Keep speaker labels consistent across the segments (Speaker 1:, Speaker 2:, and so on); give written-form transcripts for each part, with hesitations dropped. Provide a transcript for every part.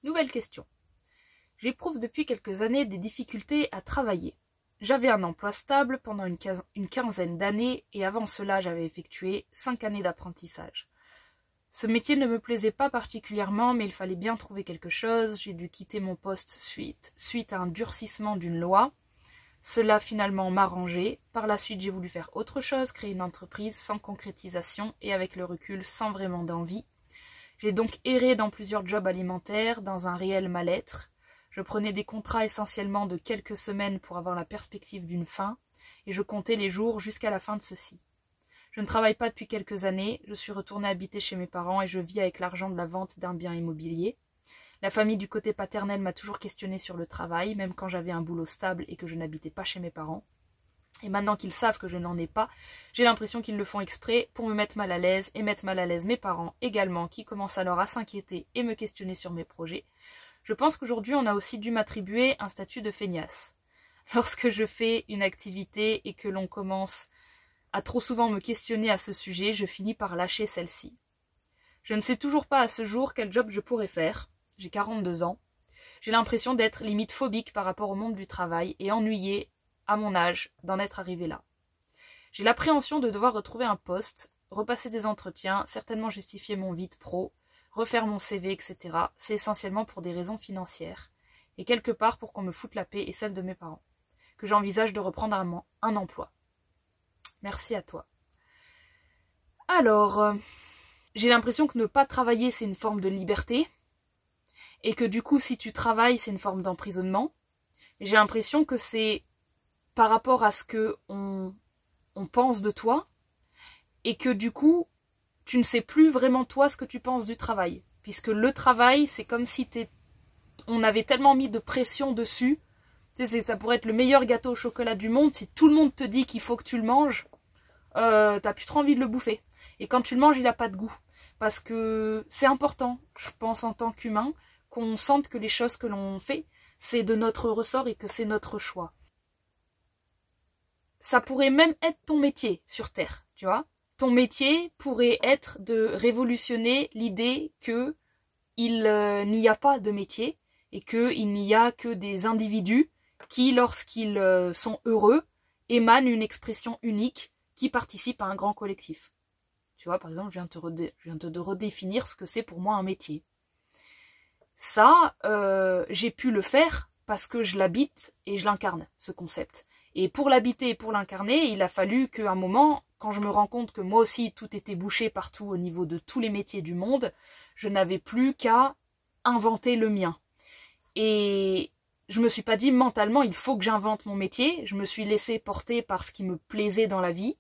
Speaker 1: Nouvelle question. J'éprouve depuis quelques années des difficultés à travailler. J'avais un emploi stable pendant une quinzaine d'années et avant cela j'avais effectué 5 années d'apprentissage. Ce métier ne me plaisait pas particulièrement mais il fallait bien trouver quelque chose. J'ai dû quitter mon poste suite à un durcissement d'une loi. Cela finalement m'a rangé. Par la suite j'ai voulu faire autre chose, créer une entreprise sans concrétisation et avec le recul sans vraiment d'envie. J'ai donc erré dans plusieurs jobs alimentaires, dans un réel mal-être. Je prenais des contrats essentiellement de quelques semaines pour avoir la perspective d'une fin, et je comptais les jours jusqu'à la fin de ceux-ci. Je ne travaille pas depuis quelques années, je suis retournée habiter chez mes parents et je vis avec l'argent de la vente d'un bien immobilier. La famille du côté paternel m'a toujours questionnée sur le travail, même quand j'avais un boulot stable et que je n'habitais pas chez mes parents. Et maintenant qu'ils savent que je n'en ai pas, j'ai l'impression qu'ils le font exprès pour me mettre mal à l'aise et mettre mal à l'aise mes parents également, qui commencent alors à s'inquiéter et me questionner sur mes projets. Je pense qu'aujourd'hui on a aussi dû m'attribuer un statut de feignasse. Lorsque je fais une activité et que l'on commence à trop souvent me questionner à ce sujet, je finis par lâcher celle-ci. Je ne sais toujours pas à ce jour quel job je pourrais faire. J'ai 42 ans. J'ai l'impression d'être limite phobique par rapport au monde du travail et ennuyée à mon âge d'en être arrivée là. J'ai l'appréhension de devoir retrouver un poste, repasser des entretiens, certainement justifier mon vide pro, refaire mon CV, etc. C'est essentiellement pour des raisons financières et quelque part pour qu'on me foute la paix et celle de mes parents, que j'envisage de reprendre un emploi. Merci à toi. Alors, j'ai l'impression que ne pas travailler c'est une forme de liberté et que du coup si tu travailles c'est une forme d'emprisonnement. J'ai l'impression que c'est par rapport à ce que on pense de toi et que du coup tu ne sais plus vraiment toi ce que tu penses du travail, puisque le travail c'est comme si on avait tellement mis de pression dessus. Tu sais, ça pourrait être le meilleur gâteau au chocolat du monde, si tout le monde te dit qu'il faut que tu le manges, t'as plus trop envie de le bouffer, et quand tu le manges il a pas de goût, parce que c'est important, je pense en tant qu'humain, qu'on sente que les choses que l'on fait c'est de notre ressort et que c'est notre choix. Ça pourrait même être ton métier sur Terre, tu vois. Ton métier pourrait être de révolutionner l'idée que il n'y a pas de métier et qu'il n'y a que des individus qui, lorsqu'ils sont heureux, émanent une expression unique qui participe à un grand collectif. Tu vois, par exemple, je viens de redéfinir ce que c'est pour moi un métier. Ça, j'ai pu le faire parce que je l'habite et je l'incarne, ce concept. Et pour l'habiter et pour l'incarner, il a fallu qu'à un moment, quand je me rends compte que moi aussi tout était bouché partout au niveau de tous les métiers du monde, je n'avais plus qu'à inventer le mien. Et je me suis pas dit mentalement il faut que j'invente mon métier, je me suis laissée porter par ce qui me plaisait dans la vie.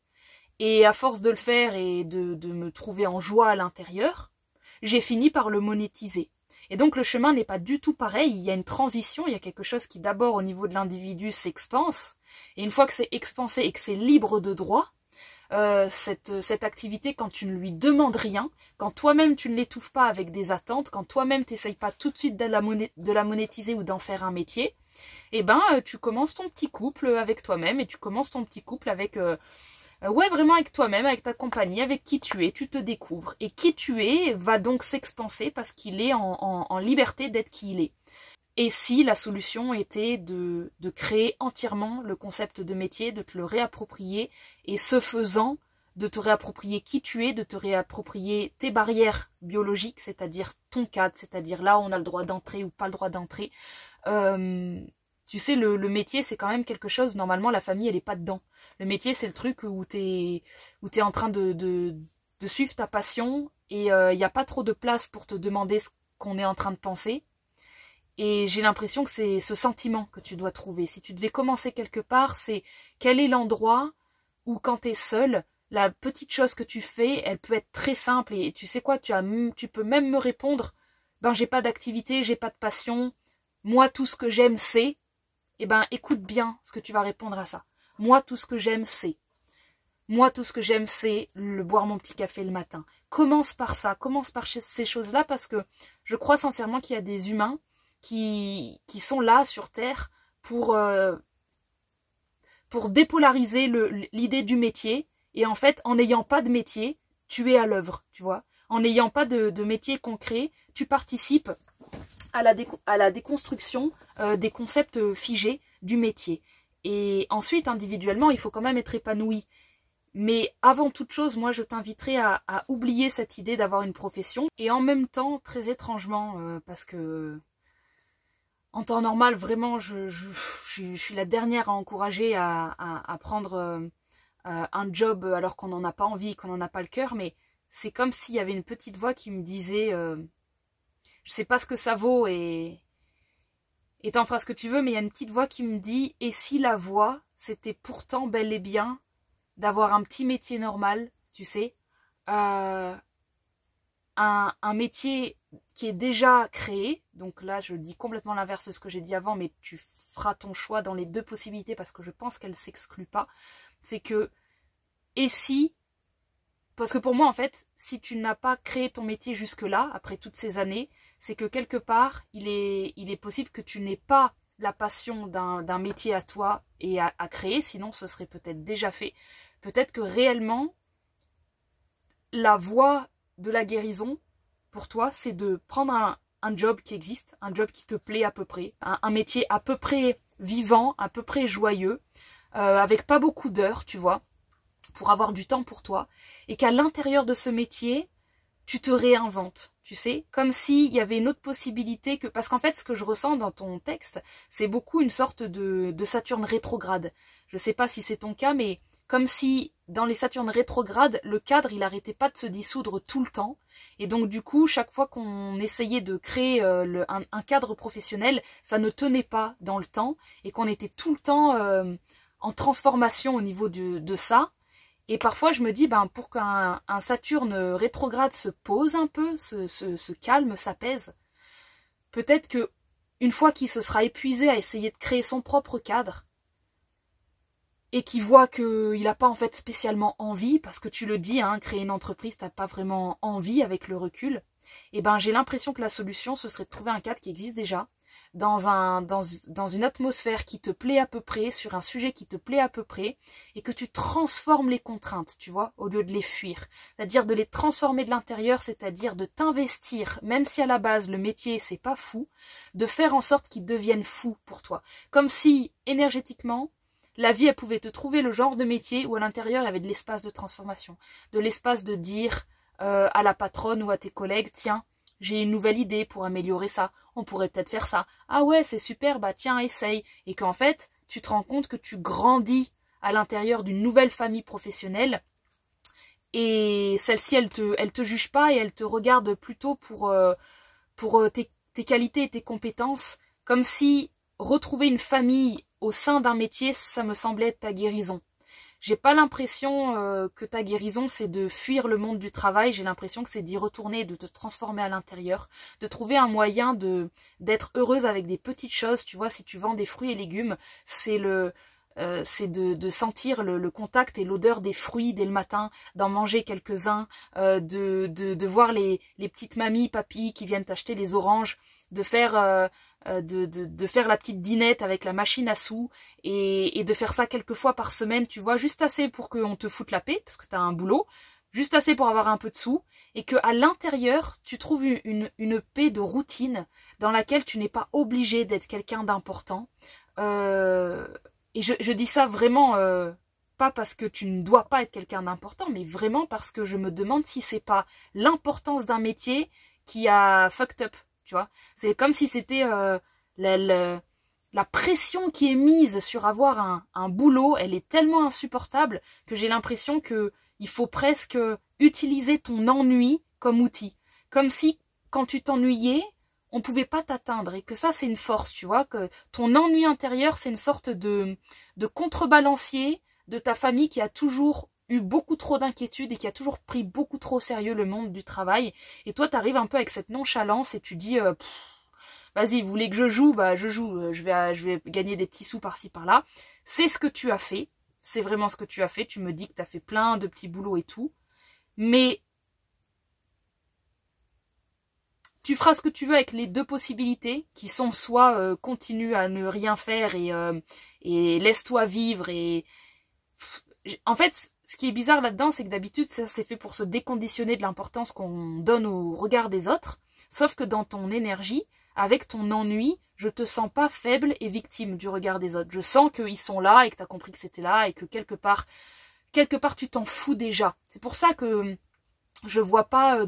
Speaker 1: Et à force de le faire et de me trouver en joie à l'intérieur, j'ai fini par le monétiser. Et donc le chemin n'est pas du tout pareil, il y a une transition, il y a quelque chose qui d'abord au niveau de l'individu s'expanse, et une fois que c'est expansé et que c'est libre de droit, cette activité, quand tu ne lui demandes rien, quand toi-même tu ne l'étouffes pas avec des attentes, quand toi-même tu n'essayes pas tout de suite de la monétiser ou d'en faire un métier, eh ben tu commences ton petit couple avec toi-même et tu commences ton petit couple avec... ouais, vraiment avec toi-même, avec ta compagnie, avec qui tu es, tu te découvres. Et qui tu es va donc s'expanser parce qu'il est en liberté d'être qui il est. Et si la solution était de créer entièrement le concept de métier, de te le réapproprier, et ce faisant, de te réapproprier qui tu es, de te réapproprier tes barrières biologiques, c'est-à-dire ton cadre, c'est-à-dire là où on a le droit d'entrer ou pas le droit d'entrer. Tu sais, le métier, c'est quand même quelque chose, normalement, la famille, elle est pas dedans. Le métier, c'est le truc où t'es en train de suivre ta passion et il n'y a pas trop de place pour te demander ce qu'on est en train de penser. Et j'ai l'impression que c'est ce sentiment que tu dois trouver. Si tu devais commencer quelque part, c'est quel est l'endroit où quand t'es seul, la petite chose que tu fais, elle peut être très simple. Et tu sais quoi, tu peux même me répondre, ben j'ai pas d'activité, j'ai pas de passion. Moi, tout ce que j'aime, c'est... Eh ben, écoute bien ce que tu vas répondre à ça. Moi, tout ce que j'aime, c'est... Moi, tout ce que j'aime, c'est boire mon petit café le matin. Commence par ça, commence par ces choses-là, parce que je crois sincèrement qu'il y a des humains qui sont là sur Terre pour dépolariser l'idée du métier. Et en fait, en n'ayant pas de métier, tu es à l'œuvre, tu vois. En n'ayant pas de métier concret, tu participes à la déconstruction des concepts figés du métier. Et ensuite, individuellement, il faut quand même être épanoui. Mais avant toute chose, moi, je t'inviterai à oublier cette idée d'avoir une profession. Et en même temps, très étrangement, parce que en temps normal, vraiment, je suis la dernière à encourager à prendre un job alors qu'on n'en a pas envie, qu'on n'en a pas le cœur. Mais c'est comme s'il y avait une petite voix qui me disait je sais pas ce que ça vaut et t'en feras ce que tu veux, mais il y a une petite voix qui me dit et si la voie, c'était pourtant bel et bien d'avoir un petit métier normal, tu sais, un métier qui est déjà créé, donc là je dis complètement l'inverse de ce que j'ai dit avant, mais tu feras ton choix dans les deux possibilités parce que je pense qu'elles ne s'excluent pas, c'est que, et si, parce que pour moi en fait, si tu n'as pas créé ton métier jusque-là, après toutes ces années, c'est que quelque part, il est possible que tu n'aies pas la passion d'un métier à toi et à créer, sinon ce serait peut-être déjà fait. Peut-être que réellement, la voie de la guérison, pour toi, c'est de prendre un job qui existe, un job qui te plaît à peu près, un métier à peu près vivant, à peu près joyeux, avec pas beaucoup d'heures, tu vois, pour avoir du temps pour toi, et qu'à l'intérieur de ce métier, tu te réinventes, tu sais, comme s'il y avait une autre possibilité que... Parce qu'en fait, ce que je ressens dans ton texte, c'est beaucoup une sorte de Saturne rétrograde. Je sais pas si c'est ton cas, mais comme si dans les Saturnes rétrogrades, le cadre, il arrêtait pas de se dissoudre tout le temps. Et donc du coup, chaque fois qu'on essayait de créer un cadre professionnel, ça ne tenait pas dans le temps et qu'on était tout le temps en transformation au niveau de ça. Et parfois, je me dis, ben, pour qu'un Saturne rétrograde se pose un peu, se calme, s'apaise, peut-être que une fois qu'il se sera épuisé à essayer de créer son propre cadre, et qu'il voit qu'il n'a pas en fait spécialement envie, parce que tu le dis, hein, créer une entreprise, tu n'as pas vraiment envie avec le recul, et ben j'ai l'impression que la solution, ce serait de trouver un cadre qui existe déjà, dans une atmosphère qui te plaît à peu près, sur un sujet qui te plaît à peu près, et que tu transformes les contraintes, tu vois, au lieu de les fuir. C'est-à-dire de les transformer de l'intérieur, c'est-à-dire de t'investir, même si à la base le métier c'est pas fou, de faire en sorte qu'il devienne fou pour toi. Comme si, énergétiquement, la vie, elle pouvait te trouver le genre de métier où à l'intérieur, il y avait de l'espace de transformation, de l'espace de dire à la patronne ou à tes collègues, tiens, j'ai une nouvelle idée pour améliorer ça, on pourrait peut-être faire ça. Ah ouais, c'est super, bah tiens, essaye. Et qu'en fait, tu te rends compte que tu grandis à l'intérieur d'une nouvelle famille professionnelle et celle-ci, elle te juge pas et elle te regarde plutôt pour tes qualités et tes compétences, comme si retrouver une famille au sein d'un métier, ça me semblait être ta guérison. J'ai pas l'impression que ta guérison, c'est de fuir le monde du travail. J'ai l'impression que c'est d'y retourner, de te transformer à l'intérieur, de trouver un moyen d'être heureuse avec des petites choses. Tu vois, si tu vends des fruits et légumes, c'est de sentir le contact et l'odeur des fruits dès le matin, d'en manger quelques-uns, de voir les petites mamies, papis qui viennent t'acheter les oranges, de faire la petite dînette avec la machine à sous et de faire ça quelques fois par semaine, tu vois, juste assez pour qu'on te foute la paix, parce que tu as un boulot, juste assez pour avoir un peu de sous, et qu'à l'intérieur, tu trouves une paix de routine dans laquelle tu n'es pas obligé d'être quelqu'un d'important. Et je dis ça vraiment pas parce que tu ne dois pas être quelqu'un d'important, mais vraiment parce que je me demande si c'est pas l'importance d'un métier qui a fucked up. Tu vois, c'est comme si c'était la pression qui est mise sur avoir un boulot, elle est tellement insupportable que j'ai l'impression que il faut presque utiliser ton ennui comme outil. Comme si, quand tu t'ennuyais, on pouvait pas t'atteindre et que ça, c'est une force, tu vois, que ton ennui intérieur, c'est une sorte de contrebalancier de ta famille qui a toujours eu beaucoup trop d'inquiétudes et qui a toujours pris beaucoup trop au sérieux le monde du travail. Et toi, tu arrives un peu avec cette nonchalance et tu dis vas-y, vous voulez que je joue? Bah, je joue. Je vais gagner des petits sous par-ci, par-là. C'est ce que tu as fait. C'est vraiment ce que tu as fait. Tu me dis que tu as fait plein de petits boulots et tout. Mais tu feras ce que tu veux avec les deux possibilités qui sont soit continue à ne rien faire et laisse-toi vivre et... En fait, ce qui est bizarre là-dedans, c'est que d'habitude, ça c'est fait pour se déconditionner de l'importance qu'on donne au regard des autres. Sauf que dans ton énergie, avec ton ennui, je te sens pas faible et victime du regard des autres. Je sens qu'ils sont là et que tu as compris que c'était là et que quelque part tu t'en fous déjà. C'est pour ça que je vois pas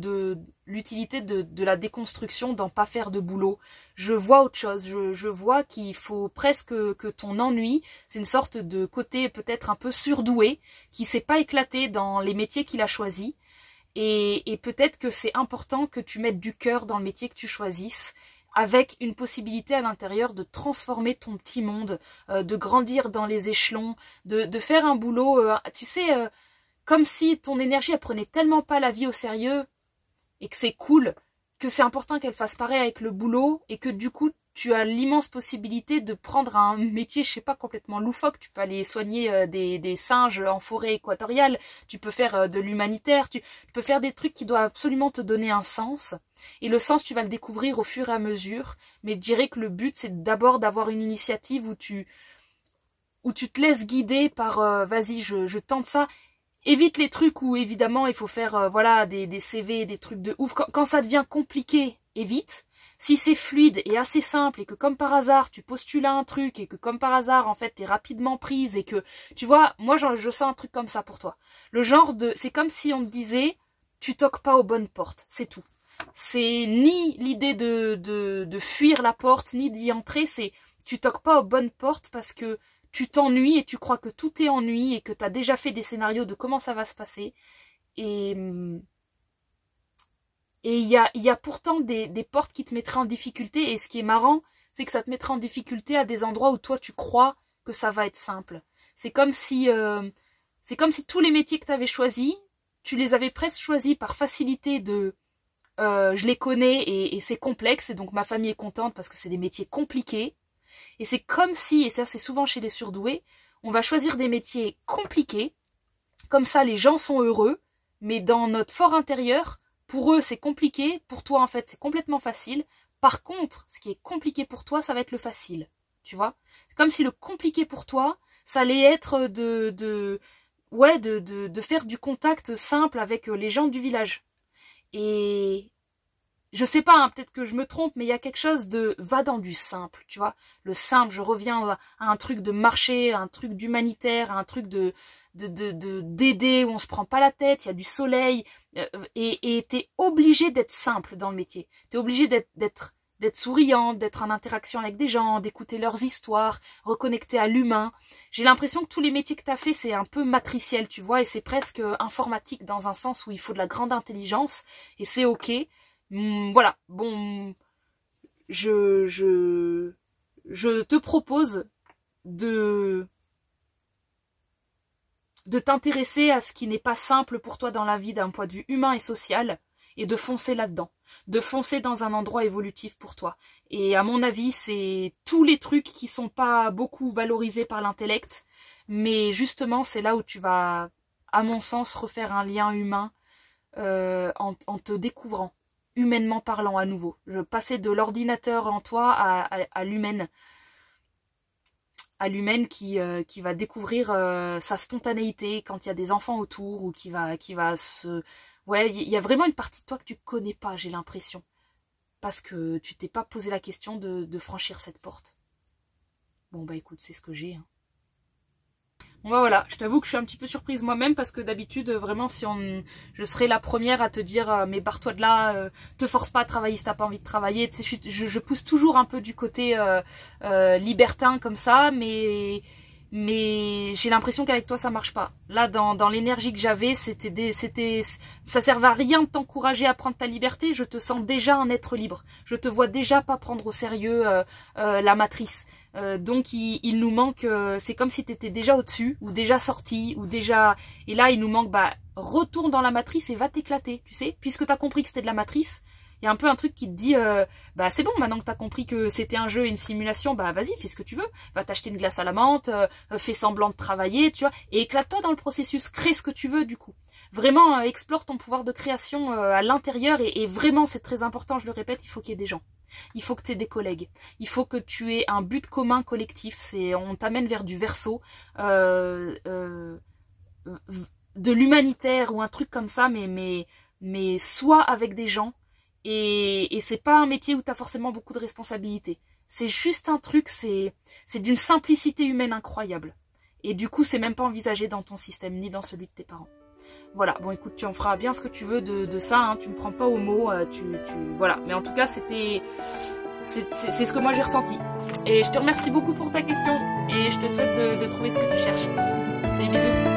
Speaker 1: l'utilité de la déconstruction dans pas faire de boulot. Je vois autre chose. Je vois qu'il faut presque que ton ennui, c'est une sorte de côté peut-être un peu surdoué, qui s'est pas éclaté dans les métiers qu'il a choisis. Et peut-être que c'est important que tu mettes du cœur dans le métier que tu choisisses, avec une possibilité à l'intérieur de transformer ton petit monde, de grandir dans les échelons, de faire un boulot, tu sais, comme si ton énergie, elle prenait tellement pas la vie au sérieux, et que c'est cool, que c'est important qu'elle fasse pareil avec le boulot, et que du coup, tu as l'immense possibilité de prendre un métier, je sais pas, complètement loufoque. Tu peux aller soigner des singes en forêt équatoriale, tu peux faire de l'humanitaire, tu peux faire des trucs qui doivent absolument te donner un sens. Et le sens, tu vas le découvrir au fur et à mesure. Mais je dirais que le but, c'est d'abord d'avoir une initiative où tu te laisses guider par vas-y, je tente ça. Évite les trucs où évidemment il faut faire voilà des CV, des trucs de ouf. Quand ça devient compliqué, évite. Si c'est fluide et assez simple et que comme par hasard tu postules à un truc et que comme par hasard en fait t'es rapidement prise et que tu vois, moi je sens un truc comme ça pour toi. Le genre de, c'est comme si on te disait tu toques pas aux bonnes portes, c'est tout. C'est ni l'idée de fuir la porte ni d'y entrer, c'est tu toques pas aux bonnes portes parce que tu t'ennuies et tu crois que tout est ennui et que tu as déjà fait des scénarios de comment ça va se passer. Et il y a pourtant des portes qui te mettraient en difficulté. Et ce qui est marrant, c'est que ça te mettrait en difficulté à des endroits où toi tu crois que ça va être simple. C'est comme si tous les métiers que tu avais choisis, tu les avais presque choisis par facilité de je les connais et c'est complexe et donc ma famille est contente parce que c'est des métiers compliqués. Et c'est comme si, et ça c'est souvent chez les surdoués, on va choisir des métiers compliqués, comme ça les gens sont heureux, mais dans notre fort intérieur, pour eux c'est compliqué, pour toi en fait c'est complètement facile. Par contre, ce qui est compliqué pour toi, ça va être le facile, tu vois. C'est comme si le compliqué pour toi, ça allait être de faire du contact simple avec les gens du village. Et je sais pas, hein, peut-être que je me trompe, mais il y a quelque chose de va dans du simple, tu vois. Le simple, je reviens à un truc de marché, à un truc d'humanitaire, à un truc d'aider où on se prend pas la tête, il y a du soleil, et t'es obligé d'être simple dans le métier. T'es obligé d'être souriante, d'être en interaction avec des gens, d'écouter leurs histoires, reconnecter à l'humain. J'ai l'impression que tous les métiers que t'as fait, c'est un peu matriciel, tu vois, et c'est presque informatique dans un sens où il faut de la grande intelligence, et c'est ok. Voilà, bon, je te propose de t'intéresser à ce qui n'est pas simple pour toi dans la vie d'un point de vue humain et social et de foncer là-dedans, de foncer dans un endroit évolutif pour toi. Et à mon avis, c'est tous les trucs qui sont pas beaucoup valorisés par l'intellect, mais justement, c'est là où tu vas, à mon sens, refaire un lien humain en te découvrant. Humainement parlant à nouveau. Je passais de l'ordinateur en toi à l'humaine. À l'humaine qui va découvrir sa spontanéité quand il y a des enfants autour ou qui va se... Ouais, il y a vraiment une partie de toi que tu connais pas, j'ai l'impression. Parce que tu t'es pas posé la question de franchir cette porte. Bon bah écoute, c'est ce que j'ai. Hein. Bon bah voilà, je t'avoue que je suis un petit peu surprise moi-même parce que d'habitude, vraiment, je serais la première à te dire mais barre-toi de là, te force pas à travailler si t'as pas envie de travailler. Tu sais, je pousse toujours un peu du côté libertin comme ça, mais j'ai l'impression qu'avec toi ça marche pas. Là, dans l'énergie que j'avais, ça servait à rien de t'encourager à prendre ta liberté. Je te sens déjà un être libre. Je te vois déjà pas prendre au sérieux la matrice. Donc il nous manque, c'est comme si tu étais déjà au-dessus, ou déjà sorti, ou déjà... Et là il nous manque, bah retourne dans la matrice et va t'éclater, tu sais. Puisque tu as compris que c'était de la matrice, il y a un peu un truc qui te dit, bah c'est bon, maintenant que tu as compris que c'était un jeu et une simulation, bah vas-y, fais ce que tu veux. Va t'acheter une glace à la menthe, fais semblant de travailler, tu vois. Et éclate-toi dans le processus, crée ce que tu veux du coup. Vraiment, explore ton pouvoir de création à l'intérieur et vraiment c'est très important, je le répète, il faut qu'il y ait des gens. Il faut que tu aies des collègues. Il faut que tu aies un but commun collectif. On t'amène vers du verso, de l'humanitaire ou un truc comme ça, mais soit avec des gens et c'est pas un métier où tu as forcément beaucoup de responsabilités. C'est juste un truc, c'est d'une simplicité humaine incroyable. Et du coup, c'est même pas envisagé dans ton système, ni dans celui de tes parents. Voilà, bon écoute, tu en feras bien ce que tu veux de ça, hein, tu me prends pas au mot, voilà. Mais en tout cas, c'est ce que moi j'ai ressenti. Et je te remercie beaucoup pour ta question, et je te souhaite de trouver ce que tu cherches. Des bisous.